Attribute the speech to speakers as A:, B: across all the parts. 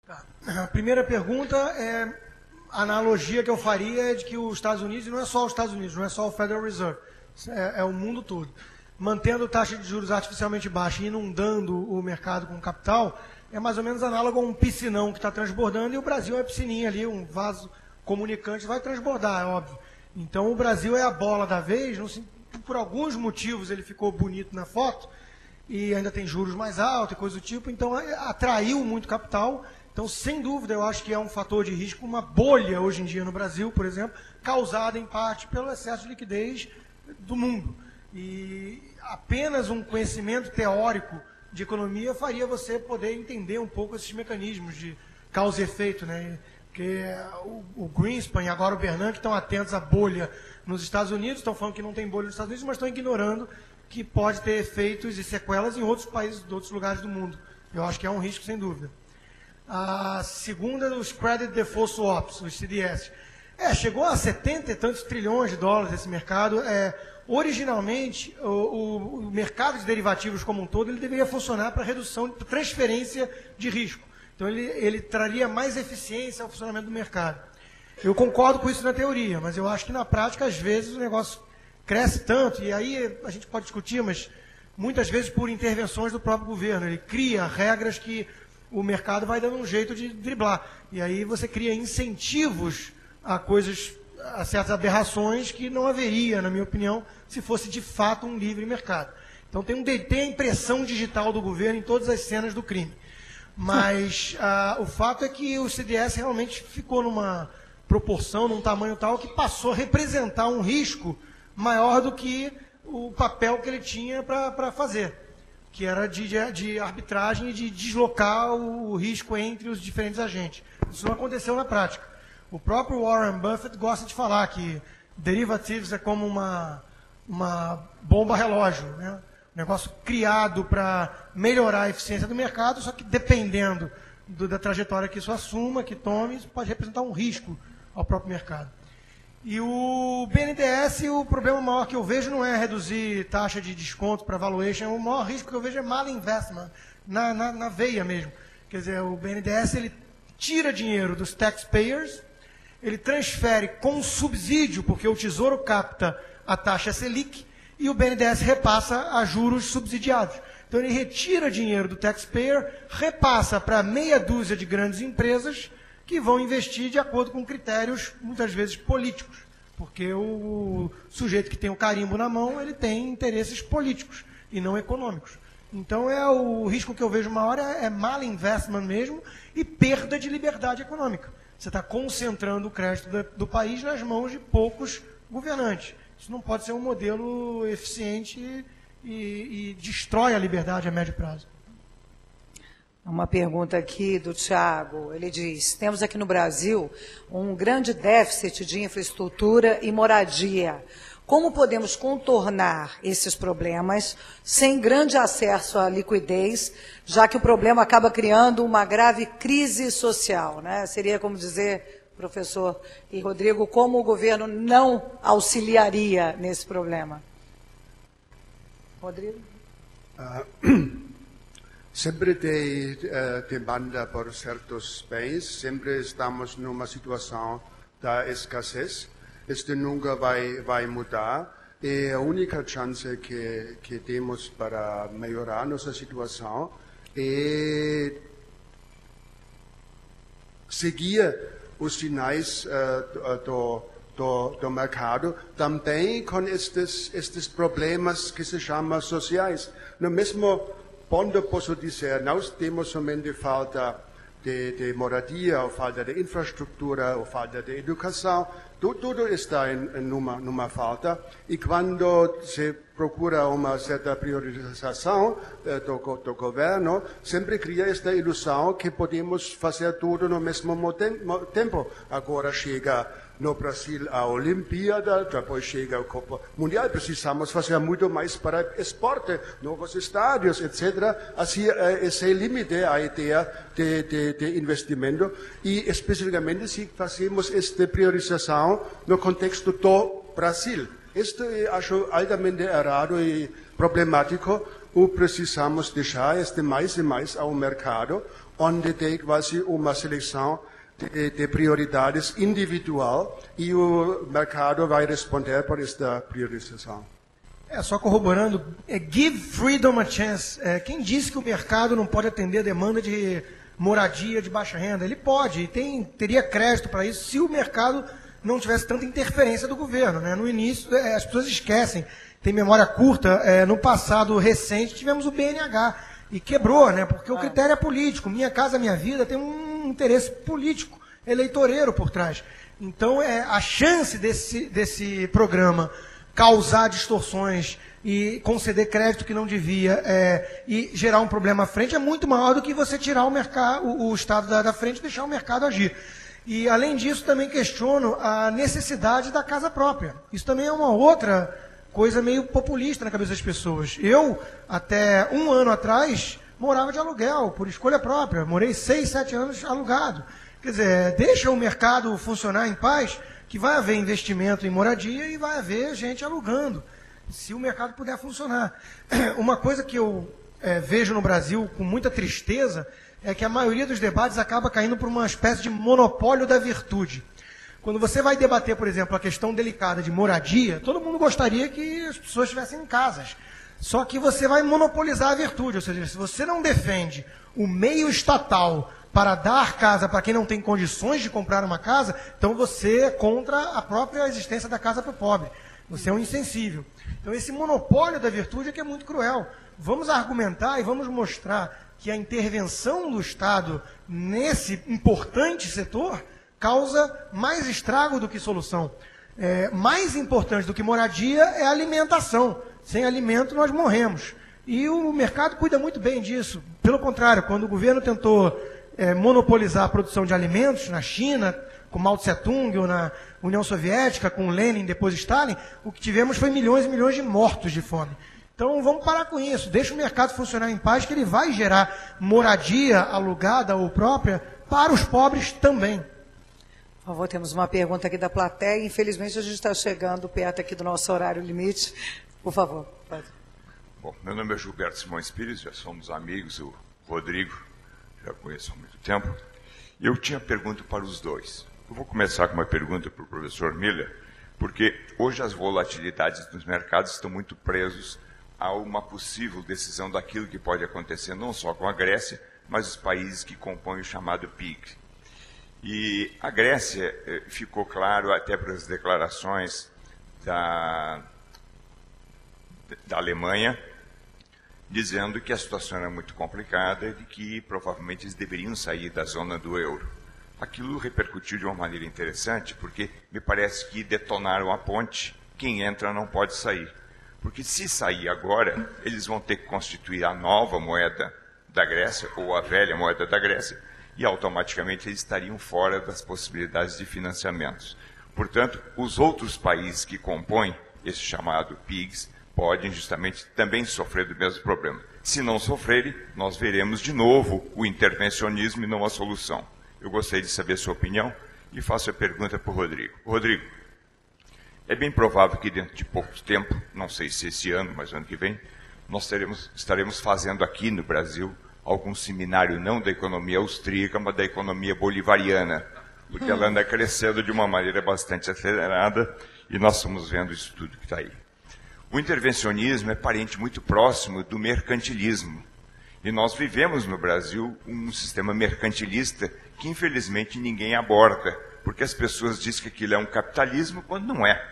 A: Tá. A primeira pergunta é a analogia que eu faria é de que os Estados Unidos, e não é só os Estados Unidos, não é só o Federal Reserve, é o mundo todo, mantendo taxa de juros artificialmente baixa e inundando o mercado com capital, é mais ou menos análogo a um piscinão que está transbordando, e o Brasil é a piscininha ali, um vaso comunicante, vai transbordar, é óbvio. Então o Brasil é a bola da vez, por alguns motivos ele ficou bonito na foto, e ainda tem juros mais altos e coisa do tipo, então atraiu muito capital. Então, sem dúvida, eu acho que é um fator de risco, uma bolha hoje em dia no Brasil, por exemplo, causada em parte pelo excesso de liquidez do mundo. E apenas um conhecimento teórico de economia faria você poder entender um pouco esses mecanismos de causa e efeito, né? Porque o Greenspan e agora o Bernanke estão atentos à bolha nos Estados Unidos, estão falando que não tem bolha nos Estados Unidos, mas estão ignorando que pode ter efeitos e sequelas em outros países, em outros lugares do mundo. Eu acho que é um risco, sem dúvida. A segunda, os Credit Default Swaps, os CDS. Chegou a 70 e tantos trilhões de dólares esse mercado. Originalmente, o mercado de derivativos como um todo, ele deveria funcionar para redução, para transferência de risco. Então, ele traria mais eficiência ao funcionamento do mercado. Eu concordo com isso na teoria, mas eu acho que na prática, às vezes, o negócio cresce tanto, e aí a gente pode discutir, mas muitas vezes por intervenções do próprio governo. Ele cria regras que o mercado vai dando um jeito de driblar. E aí você cria incentivos a coisas, a certas aberrações que não haveria, na minha opinião, se fosse de fato um livre mercado. Então tem a impressão digital do governo em todas as cenas do crime. Mas o fato é que o CDS realmente ficou numa proporção, num tamanho tal, que passou a representar um risco maior do que o papel que ele tinha para fazer, que era de arbitragem e de deslocar o risco entre os diferentes agentes. Isso não aconteceu na prática. O próprio Warren Buffett gosta de falar que derivatives é como uma bomba relógio, né? Um negócio criado para melhorar a eficiência do mercado, só que dependendo da trajetória que isso assuma, que tome, isso pode representar um risco ao próprio mercado. E o BNDES, o problema maior que eu vejo não é reduzir taxa de desconto para valuation, o maior risco que eu vejo é mal investment, na veia mesmo. Quer dizer, o BNDES ele tira dinheiro dos taxpayers, ele transfere com subsídio, porque o Tesouro capta a taxa Selic, e o BNDES repassa a juros subsidiados. Então ele retira dinheiro do taxpayer, repassa para meia dúzia de grandes empresas que vão investir de acordo com critérios, muitas vezes, políticos. Porque o sujeito que tem o carimbo na mão, ele tem interesses políticos e não econômicos. Então o risco que eu vejo maior é mal investment mesmo e perda de liberdade econômica. Você está concentrando o crédito do país nas mãos de poucos governantes. Isso não pode ser um modelo eficiente e destrói a liberdade a médio prazo.
B: Uma pergunta aqui do Tiago. Ele diz: temos aqui no Brasil um grande déficit de infraestrutura e moradia. Como podemos contornar esses problemas sem grande acesso à liquidez, já que o problema acaba criando uma grave crise social, né? Seria como dizer, professor e Rodrigo, como o governo não auxiliaria nesse problema? Rodrigo?
C: Sempre tem demanda por certos bens, sempre estamos numa situação da escassez. Isso nunca vai mudar. E a única chance que temos para melhorar nossa situação é seguir os sinais do mercado, também com estes problemas que se chamam sociais. No mesmo ponto, posso dizer, nós temos somente falta de moradia, ou falta de infraestrutura, ou falta de educação. Tudo está numa falta. E quando se procura uma certa priorização do governo, sempre cria esta ilusão que podemos fazer tudo no mesmo tempo. Agora chega no Brasil a Olimpíada, depois chega a Copa Mundial, precisamos fazer muito mais para esporte, novos estádios, etc. Assim, esse limite a ideia de investimento e especificamente se fazemos esta priorização no contexto do Brasil. Isto eu acho altamente errado e problemático. Precisamos deixar mais e mais ao mercado. onde tem quase uma seleção de prioridades individual e o mercado vai responder por esta priorização.
A: Só corroborando, give freedom a chance. Quem disse que o mercado não pode atender a demanda de moradia de baixa renda? Ele pode, e teria crédito para isso se o mercado não tivesse tanta interferência do governo, né? No início, as pessoas esquecem, tem memória curta, no passado recente tivemos o BNH, e quebrou, né? Porque o critério é político, Minha Casa Minha Vida tem um interesse político, eleitoreiro por trás. Então, a chance desse programa causar distorções e conceder crédito que não devia e gerar um problema à frente é muito maior do que você tirar o Estado da frente e deixar o mercado agir. E, além disso, também questiono a necessidade da casa própria. Isso também é uma outra coisa meio populista na cabeça das pessoas. Eu, até um ano atrás, morava de aluguel, por escolha própria. Morei 6, 7 anos alugado. Quer dizer, deixa o mercado funcionar em paz, que vai haver investimento em moradia e vai haver gente alugando, se o mercado puder funcionar. Uma coisa que eu vejo no Brasil com muita tristeza é que a maioria dos debates acaba caindo por uma espécie de monopólio da virtude. Quando você vai debater, por exemplo, a questão delicada de moradia, todo mundo gostaria que as pessoas estivessem em casas. Só que você vai monopolizar a virtude, ou seja, se você não defende o meio estatal para dar casa para quem não tem condições de comprar uma casa, então você é contra a própria existência da casa para o pobre. Você é um insensível. Então esse monopólio da virtude é que é muito cruel. Vamos argumentar e vamos mostrar que a intervenção do Estado nesse importante setor causa mais estrago do que solução. Mais importante do que moradia é a alimentação. Sem alimento nós morremos. E o mercado cuida muito bem disso. Pelo contrário, quando o governo tentou monopolizar a produção de alimentos na China, com Mao Tse-tung, ou na União Soviética, com Lenin, depois Stalin, o que tivemos foi milhões e milhões de mortos de fome. Então vamos parar com isso, deixa o mercado funcionar em paz, que ele vai gerar moradia alugada ou própria para os pobres também.
B: Por favor, temos uma pergunta aqui da plateia. Infelizmente a gente está chegando perto aqui do nosso horário limite. Por favor. Pode.
D: Bom, meu nome é Gilberto Simões Pires, já somos amigos, o Rodrigo, já conheço há muito tempo. E eu tinha pergunta para os dois. Eu vou começar com uma pergunta para o professor Miller, porque hoje as volatilidades dos mercados estão muito presos a uma possível decisão daquilo que pode acontecer não só com a Grécia, mas os países que compõem o chamado PIG. E a Grécia ficou claro até pelas declarações da Alemanha, dizendo que a situação era muito complicada e que provavelmente eles deveriam sair da zona do euro. Aquilo repercutiu de uma maneira interessante, porque me parece que detonaram a ponte, quem entra não pode sair. Porque se sair agora, eles vão ter que constituir a nova moeda da Grécia, ou a velha moeda da Grécia, e automaticamente eles estariam fora das possibilidades de financiamentos. Portanto, os outros países que compõem esse chamado PIGS podem justamente também sofrer do mesmo problema. Se não sofrerem, nós veremos de novo o intervencionismo e não a solução. Eu gostaria de saber a sua opinião e faço a pergunta para o Rodrigo. Rodrigo, é bem provável que dentro de pouco tempo, não sei se esse ano, mas ano que vem, nós estaremos fazendo aqui no Brasil algum seminário não da economia austríaca, mas da economia bolivariana, porque ela anda crescendo de uma maneira bastante acelerada e nós estamos vendo isso tudo que está aí. O intervencionismo é parente muito próximo do mercantilismo. E nós vivemos no Brasil um sistema mercantilista que, infelizmente, ninguém aborda, porque as pessoas dizem que aquilo é um capitalismo quando não é.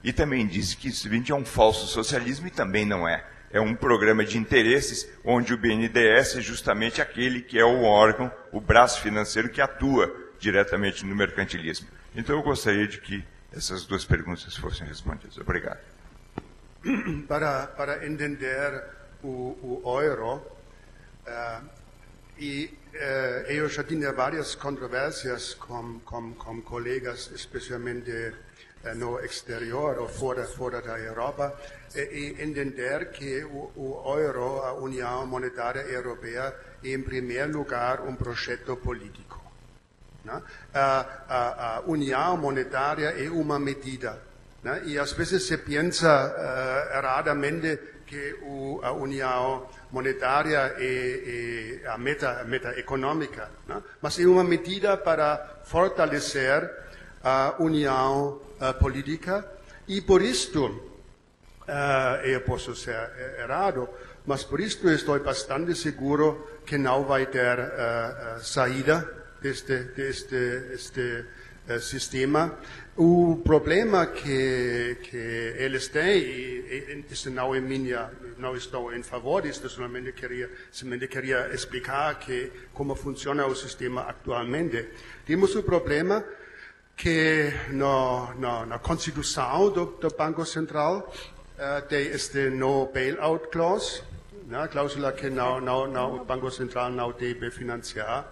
D: E também dizem que isso é um falso socialismo e também não é. É um programa de interesses onde o BNDES é justamente aquele que é o órgão, o braço financeiro que atua diretamente no mercantilismo. Então eu gostaria de que essas duas perguntas fossem respondidas. Obrigado.
C: Para entender o euro, eu já tinha várias controvérsias com colegas, especialmente no exterior ou fora da Europa, e entender que o euro, a União Monetária Europeia, é em primeiro lugar um projeto político. Né? A União Monetária é uma medida. Né? E às vezes se pensa erradamente que a União Monetária é a meta econômica, né? Mas é uma medida para fortalecer a união política e por isto, eu posso ser errado, mas por isto estou bastante seguro que não vai ter saída deste sistema. O problema que eles têm, e isso não é não estou em favor disso, somente queria explicar como funciona o sistema atualmente. Temos o problema que na Constituição do Banco Central tem este no bailout clause, né, cláusula que o Banco Central não deve financiar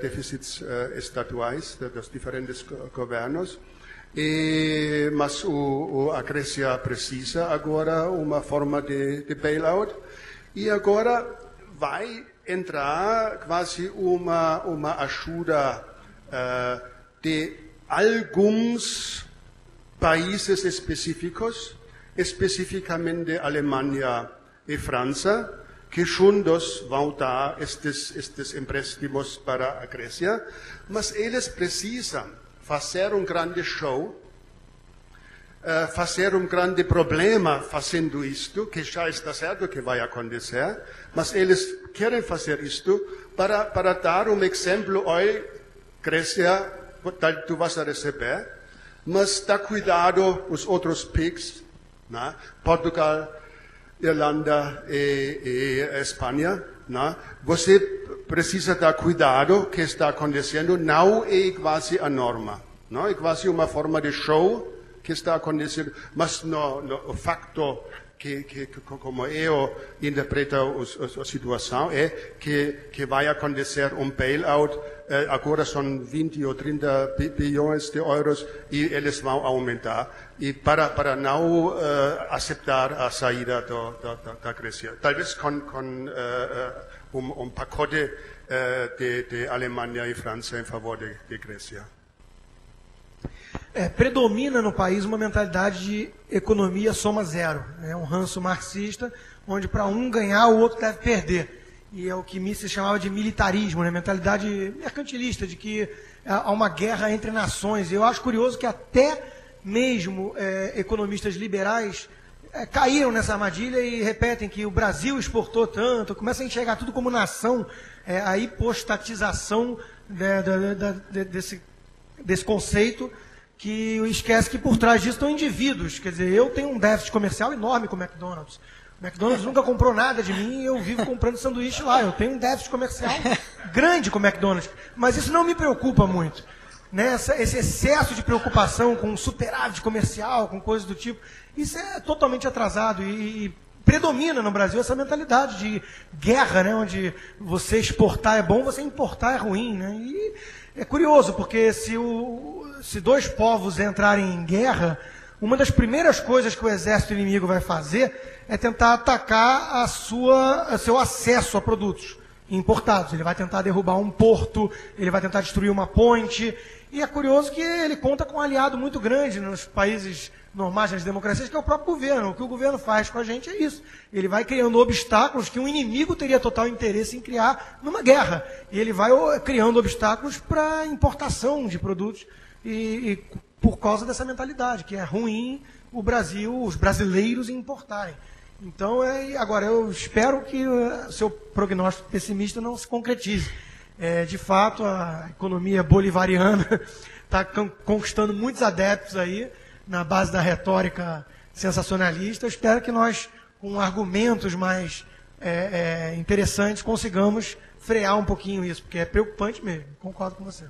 C: déficits estaduais dos diferentes governos, mas a Grécia precisa agora uma forma de bailout e agora vai entrar quase uma ajuda de alguns países específicos, especificamente Alemanha e França, que juntos vão dar estes empréstimos para a Grécia, mas eles precisam fazer um grande show, fazer um grande problema fazendo isto, que já está certo que vai acontecer, mas eles querem fazer isto para dar um exemplo. Oi, Grécia, tu vas a receber, mas dá cuidado os outros PIGs, né? Portugal, Irlanda e Espanha, né? Você precisa dar cuidado que está acontecendo, não é quase a norma, não é quase uma forma de show que está acontecendo, mas o facto que como eu interpreto a situação é que vai acontecer um bailout, agora são 20 ou 30 bilhões de euros e eles vão aumentar, e para não aceitar a saída da Grécia. Talvez com um pacote de Alemanha e França em favor de Grécia.
A: Predomina no país uma mentalidade de economia soma zero. É um ranço marxista, onde para um ganhar, o outro deve perder. E é o que Mises chamava de militarismo, né? Mentalidade mercantilista, de que há uma guerra entre nações. E eu acho curioso que até mesmo economistas liberais caíram nessa armadilha e repetem que o Brasil exportou tanto, começam a enxergar tudo como nação, a hipostatização desse conceito, que esquece que por trás disso estão indivíduos. Quer dizer, eu tenho um déficit comercial enorme com o McDonald's. O McDonald's nunca comprou nada de mim e eu vivo comprando sanduíche lá. Eu tenho um déficit comercial grande com o McDonald's. Mas isso não me preocupa muito. Né? Esse excesso de preocupação com superávit comercial, com coisas do tipo, isso é totalmente atrasado e predomina no Brasil essa mentalidade de guerra, né? Onde você exportar é bom, você importar é ruim. Né? E é curioso, porque se dois povos entrarem em guerra, uma das primeiras coisas que o exército inimigo vai fazer é tentar atacar seu acesso a produtos importados. Ele vai tentar derrubar um porto, ele vai tentar destruir uma ponte. E é curioso que ele conta com um aliado muito grande nos países normais das democracias, que é o próprio governo. O que o governo faz com a gente é isso. Ele vai criando obstáculos que um inimigo teria total interesse em criar numa guerra. E ele vai criando obstáculos para importação de produtos. E por causa dessa mentalidade, que é ruim o Brasil, os brasileiros importarem. Então, agora, eu espero que o seu prognóstico pessimista não se concretize. De fato, a economia bolivariana está conquistando muitos adeptos aí, na base da retórica sensacionalista. Eu espero que nós, com argumentos mais interessantes, consigamos frear um pouquinho isso, porque é preocupante mesmo. Concordo com você.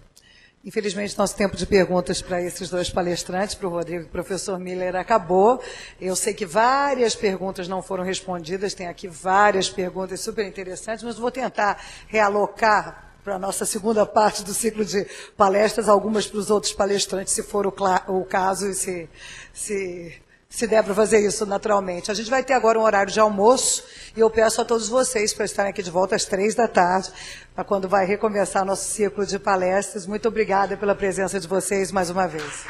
B: Infelizmente, nosso tempo de perguntas para esses dois palestrantes, para o Rodrigo e para o professor Miller, acabou. Eu sei que várias perguntas não foram respondidas, tem aqui várias perguntas super interessantes, mas vou tentar realocar para a nossa segunda parte do ciclo de palestras, algumas para os outros palestrantes, se for o caso e se der para fazer isso naturalmente. A gente vai ter agora um horário de almoço e eu peço a todos vocês para estarem aqui de volta às 15h, para quando vai recomeçar nosso ciclo de palestras. Muito obrigada pela presença de vocês mais uma vez.